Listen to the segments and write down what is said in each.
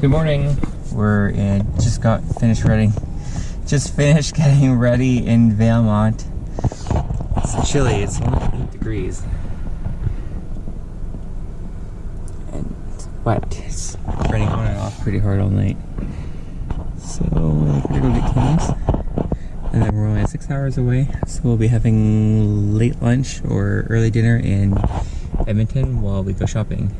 Good morning. We're just finished getting ready in Valemont. It's chilly. It's only 8 degrees. And it's wet. It's raining on and off pretty hard all night. So we're gonna go get Kings. And then we're only 6 hours away. So we'll be having late lunch or early dinner in Edmonton while we go shopping.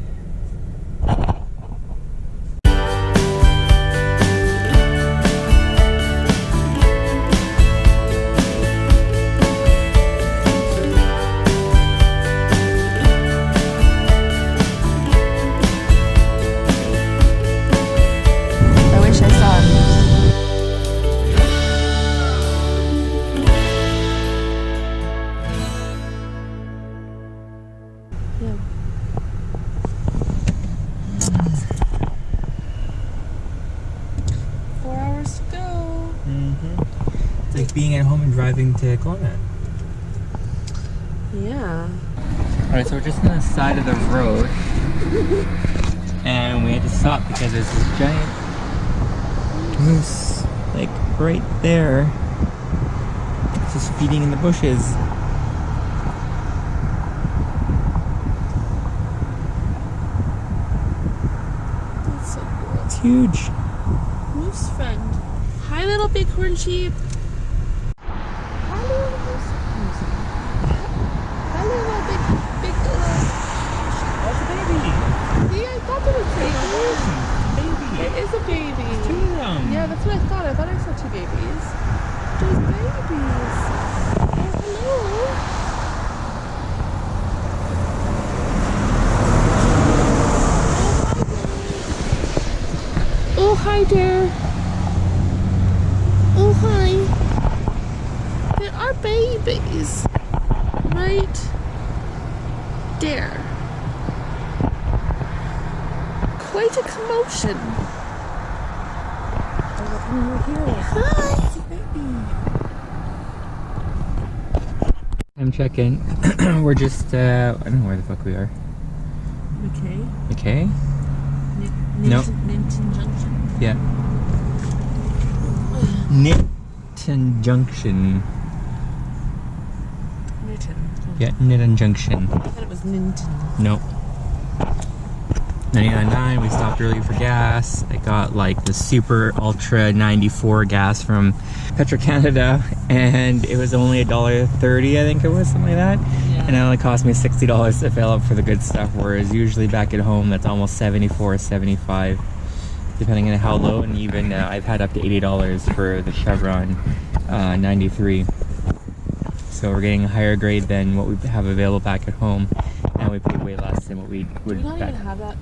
It's like being at home and driving to Kelowna. Yeah. Alright, so we're just on the side of the road and we had to stop because there's this giant moose like right there. It's just feeding in the bushes. That's so cool. It's huge. Moose friend. Hi, little bighorn sheep. Hi, little moose. Hi, little big little. That's a baby. See, I thought it was baby. Baby. It is a baby. There's 2 of them. Yeah, that's what I thought. I thought I saw 2 babies. There's babies. Oh, hello. Oh, hi there. Oh, hi. There are babies right there. Quite a commotion. Hi. I'm checking. We're just, I don't know where the fuck we are. Okay. Okay? Nope. Ninton Junction. Yeah. Nitton Junction. Nitton. Yeah, Nitton Junction. I thought it was Ninton. Nope. 99.9, we stopped early for gas. I got like the super ultra 94 gas from Petro-Canada and it was only $1.30, I think it was, something like that. Yeah. And it only cost me $60 to fill up for the good stuff, whereas usually back at home that's almost $74, $75, depending on how low, and even I've had up to $80 for the Chevron 93. So we're getting a higher grade than what we have available back at home, and we pay way less than what we would. Do you not even have that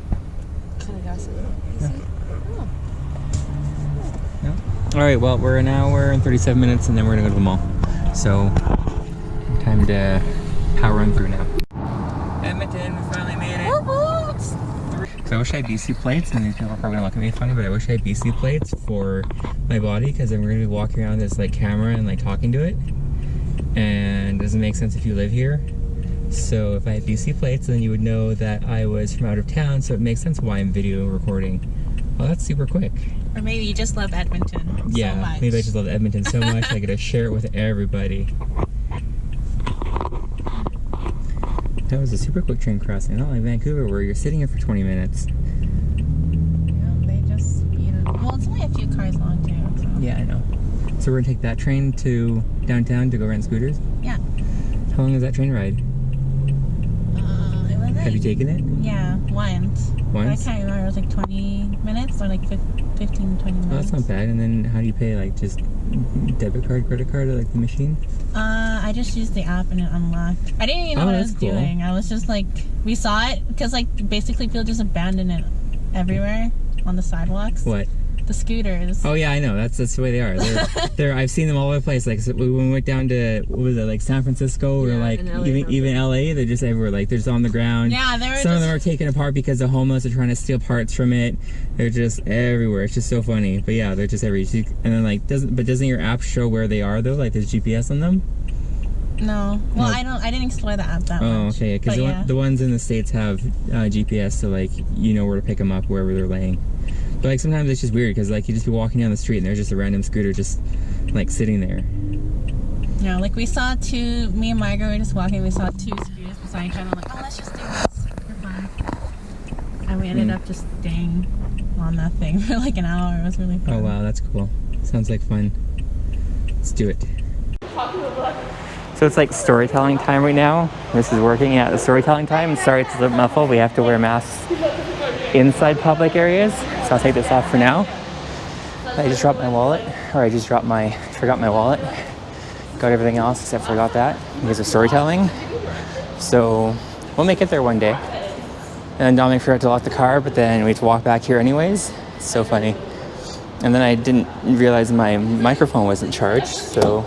kind of gas in it? No. Oh. No. All right, well, we're an hour and 37 minutes, and then we're gonna go to the mall. So time to power run through now. Edmonton, we finally made it. So I wish I had BC plates, and these people are probably gonna look at me funny, but I wish I had BC plates for my body, because then we're gonna be walking around with this like camera and like talking to it, and it doesn't make sense if you live here. So if I had BC plates, then you would know that I was from out of town, so it makes sense why I'm video recording. Oh, that's super quick. Or maybe you just love Edmonton Yeah, so much. maybe I just love Edmonton so much I get to share it with everybody. That was a super quick train crossing, not like Vancouver where you're sitting here for 20 minutes. Yeah, they just speed it. Well, it's only a few cars long too. So. Yeah, I know. So we're gonna take that train to downtown to go rent scooters? Yeah. How long is that train ride? It was like, Have you taken it? Yeah, once. Once? I can't remember. It was like 20 minutes or like 15, 20 minutes. Oh, that's not bad. And then how do you pay? Like just debit card, credit card, or like the machine? I just used the app and it unlocked. I didn't even know what I was cool. doing. I was just like, we saw it because like basically people just abandon it everywhere on the sidewalks. What? The scooters. Oh yeah, I know. That's the way they are. They're I've seen them all over the place. Like so when we went down to what was it, like San Francisco or like even LA, they're just everywhere. Like they're just on the ground. Yeah, they were. Some of them are taken apart because the homeless are trying to steal parts from it. They're just everywhere. It's just so funny. But yeah, they're just everywhere. And then like doesn't your app show where they are though? Like there's GPS on them? No. Well, No. I didn't explore the app that much. Oh, okay. Because the ones in the States have GPS, so like you know where to pick them up wherever they're laying. But like sometimes it's just weird because like you just be walking down the street and there's just a random scooter just like sitting there. Yeah, like we saw me and Margaret were just walking, we saw 2 scooters beside each other. I'm like, oh, let's just do this for fun. And we ended up just staying on that thing for like an hour. It was really fun. Oh wow, that's cool. Sounds like fun. Let's do it. So it's like storytelling time right now. This is working at the storytelling time. Sorry, it's a little muffled. We have to wear masks inside public areas. So I'll take this off for now. I just dropped my wallet, or I forgot my wallet. Got everything else except forgot that because of storytelling. So we'll make it there one day. And then Dominic forgot to lock the car, but then we have to walk back here anyways. It's so funny. And then I didn't realize my microphone wasn't charged, so.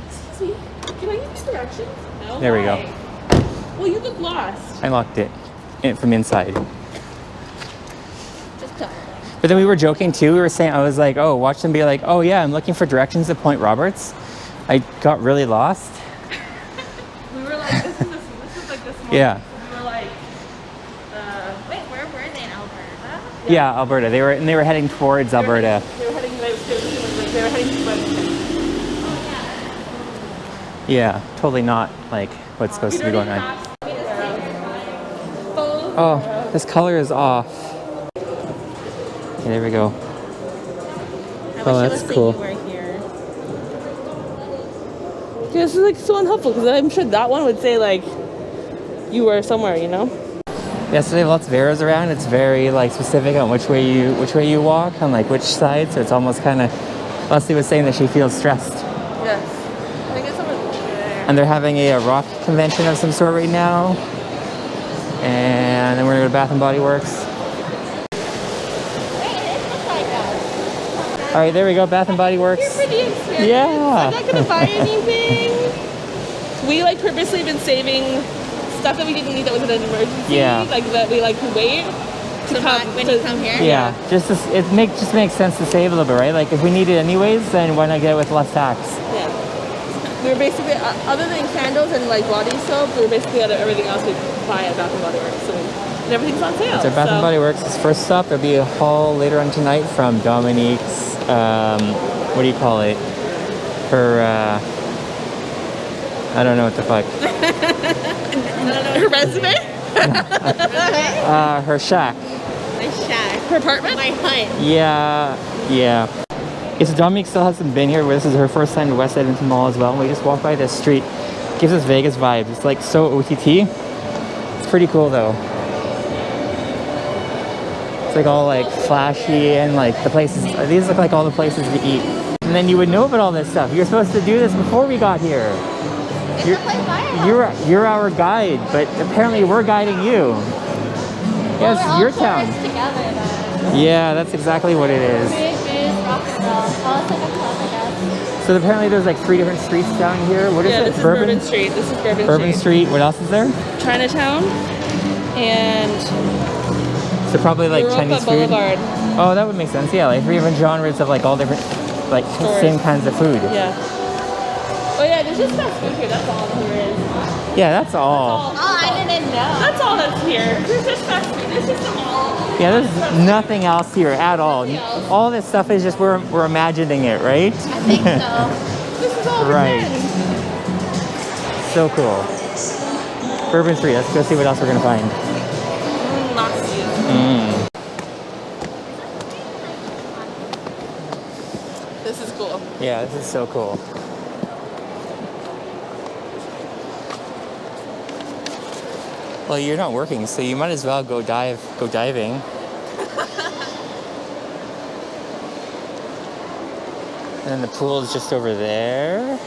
Excuse me, can I use directions? No. There we go. Well, you look lost. I locked it from inside. Just tell me. But then we were joking too. We were saying, I was like, oh, watch them be like, oh yeah, I'm looking for directions at Point Roberts. I got really lost. We were like, this is like this morning. Yeah. We were like, Wait, where were they in Alberta? Yeah, Alberta. They were heading towards Alberta. They were heading to West. Yeah, totally not like what's supposed to be going on. Oh, this color is off. Okay, there we go. Oh, that's cool. Yeah, this is like so unhelpful because I'm sure that one would say like you were somewhere, you know. Yeah, so they have lots of arrows around. It's very like specific on which way you walk, on like which side. So it's almost kind of. Leslie was saying that she feels stressed. Yes. I think it's somewhere there. And they're having a rock convention of some sort right now. And then we're gonna go to Bath and Body Works. All right, there we go, Bath and Body Works. You're pretty experienced. Yeah. I'm not gonna buy anything. We like purposely been saving stuff that we didn't need that was an emergency. Yeah. Like that we like to wait to come When you come here? Yeah, just makes sense to save a little bit, right? Like if we need it anyways, then why not get it with less tax? Yeah. We were basically other than candles and like body soap, we were basically everything else we buy at Bath and Body Works. So and everything's on sale. So Bath and Body Works is first stop. There'll be a haul later on tonight from Dominique's. What do you call it? Her. I don't know what the fuck. Her resume? Her shack. My shack. Her apartment? My hut. Yeah. Okay, so Dominique still hasn't been here. This is her first time to West Edmonton Mall as well. We just walked by this street. Gives us Vegas vibes. It's like so OTT. It's pretty cool though. It's like all like flashy and like the places. These look like all the places we eat. And then you would know about all this stuff. You're supposed to do this before we got here. You're our guide, but apparently we're guiding you. Yes, Well, your we're all town. tourists together then. Yeah, that's exactly what it is. Food, booze, rock and roll. Oh, it's like a club, I guess. So apparently there's like 3 different streets down here. What is Yeah, it? this is Bourbon Street. This is Bourbon Street. What else is there? Chinatown and So probably like Europa Chinese food. Boulevard. Oh, that would make sense. Yeah, like 3 different genres of like all different, like Stores. same kinds of food. Yeah. Oh yeah, there's just fast food here. That's all there is. Yeah, that's all. Oh, I didn't know. That's all that's here. There's just fast food. There's just a mall. Yeah, there's nothing else here at all. All this stuff is just we're imagining it, right? I think so. This is all Right. pretend. So cool. Burbon Street. Let's go see what else we're gonna find. This is cool. Yeah, this is so cool. Well, you're not working, so you might as well go diving. And then the pool is just over there.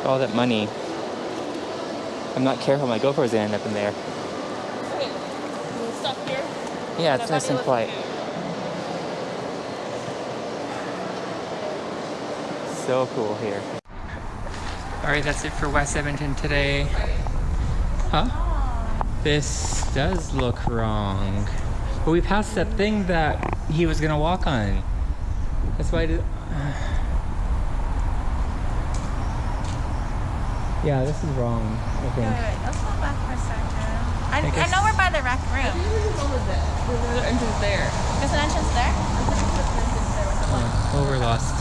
All that money. If I'm not careful, my GoPro's gonna end up in there. Okay. Can we stop here? Yeah, it's nice and quiet. So cool here. Alright, that's it for West Edmonton today. Huh? This does look wrong. But we passed that thing that he was gonna walk on. That's why I did. Yeah, this is wrong, I think. Wait, let's go back for a second. I guess- know we're by the rec room. Over there. There's an entrance there. There's an entrance there? Oh, we're lost.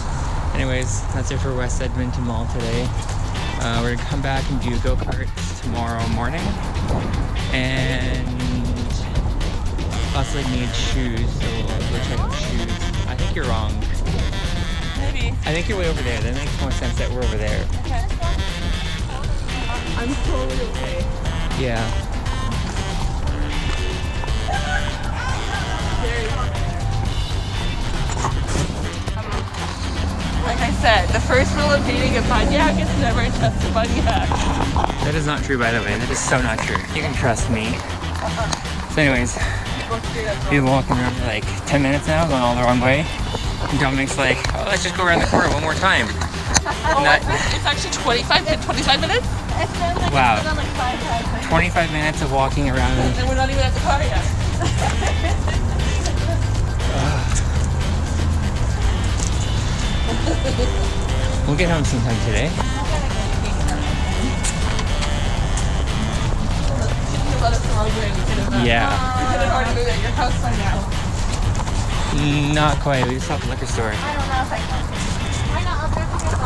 Anyways, that's it for West Edmonton Mall today. We're gonna come back and do go-karts tomorrow morning. And also need shoes, so we'll go check out shoes. I think you're wrong. Maybe. I think you're way over there. That makes more sense that we're over there. Okay. I'm totally okay. Yeah. Like I said, the first rule of dating a bunyak is never trust a bunyak. That is not true, by the way. That is so not true. You can trust me. So anyways, we've been walking around for like 10 minutes now, going all the wrong way. And Dominic's like, oh, let's just go around the corner one more time. It's actually 25 minutes? It's been like, Wow. it's been like 5 times. 25 minutes of walking around. And we're not even at the car yet. We'll get home sometime today. Let us know we could have Yeah. already moved at your house by now. Not quite. We just saw the liquor store. I don't know if I can. Why not? I'll grab the